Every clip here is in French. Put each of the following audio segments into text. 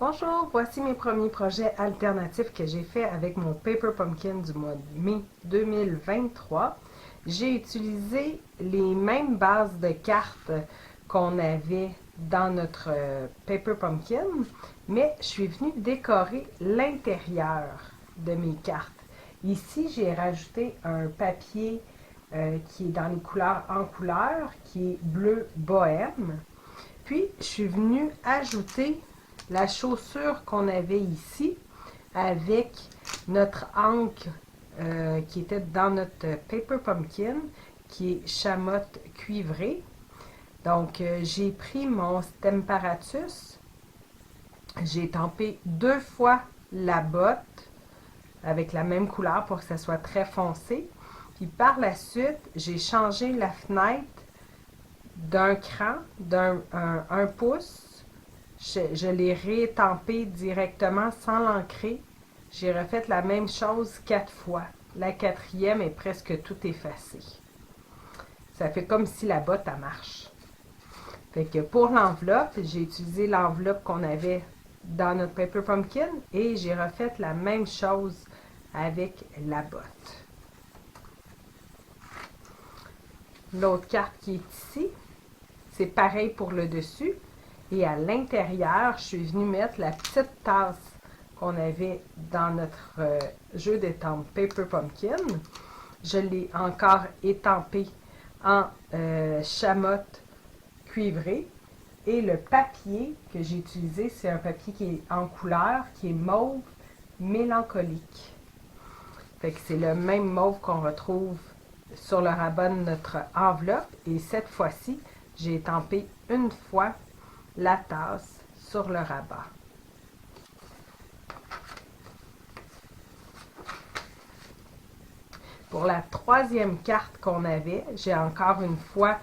Bonjour, voici mes premiers projets alternatifs que j'ai fait avec mon Paper Pumpkin du mois de mai 2023. J'ai utilisé les mêmes bases de cartes qu'on avait dans notre Paper Pumpkin, mais je suis venue décorer l'intérieur de mes cartes. Ici, j'ai rajouté un papier qui est dans les couleurs en couleur, qui est bleu bohème. Puis, je suis venue ajouter la chaussure qu'on avait ici avec notre encre qui était dans notre Paper Pumpkin, qui est chamotte cuivrée. Donc, j'ai pris mon Stemparatus, j'ai tempé 2 fois la botte avec la même couleur pour que ça soit très foncé. Puis par la suite, j'ai changé la fenêtre d'un cran, un pouce. Je l'ai réétampé directement sans l'ancrer. J'ai refait la même chose 4 fois. La 4e est presque tout effacée. Ça fait comme si la botte, elle marche. Fait que pour l'enveloppe, j'ai utilisé l'enveloppe qu'on avait dans notre Paper Pumpkin et j'ai refait la même chose avec la botte. L'autre carte qui est ici, c'est pareil pour le dessus. Et à l'intérieur, je suis venue mettre la petite tasse qu'on avait dans notre jeu d'étampe Paper Pumpkin. Je l'ai encore étampé en chamotte cuivrée. Et le papier que j'ai utilisé, c'est un papier qui est en couleur, qui est mauve mélancolique. Fait que c'est le même mauve qu'on retrouve sur le rabat de notre enveloppe. Et cette fois-ci, j'ai étampé une fois la tasse sur le rabat. Pour la 3e carte qu'on avait, j'ai encore une fois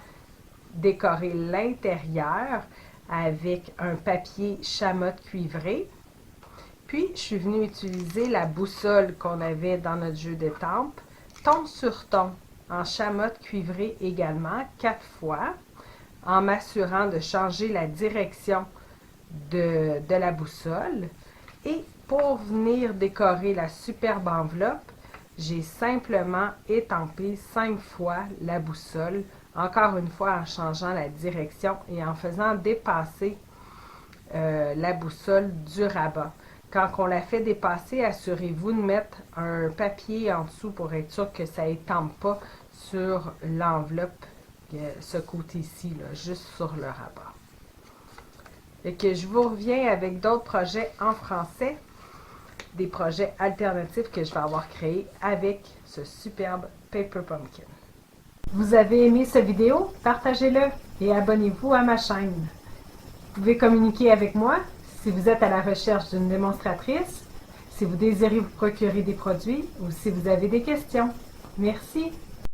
décoré l'intérieur avec un papier chamotte cuivré. Puis, je suis venue utiliser la boussole qu'on avait dans notre jeu d'étampes, ton sur ton, en chamotte cuivrée également, 4 fois, en m'assurant de changer la direction de la boussole. Et pour venir décorer la superbe enveloppe, j'ai simplement étampé 5 fois la boussole, encore une fois en changeant la direction et en faisant dépasser la boussole du rabat. Quand on la fait dépasser, assurez-vous de mettre un papier en dessous pour être sûr que ça n'étampe pas sur l'enveloppe, ce côté-ci, juste sur le rabat. Et que je vous reviens avec d'autres projets en français, des projets alternatifs que je vais avoir créés avec ce superbe Paper Pumpkin. Vous avez aimé cette vidéo? Partagez-le et abonnez-vous à ma chaîne. Vous pouvez communiquer avec moi si vous êtes à la recherche d'une démonstratrice, si vous désirez vous procurer des produits ou si vous avez des questions. Merci!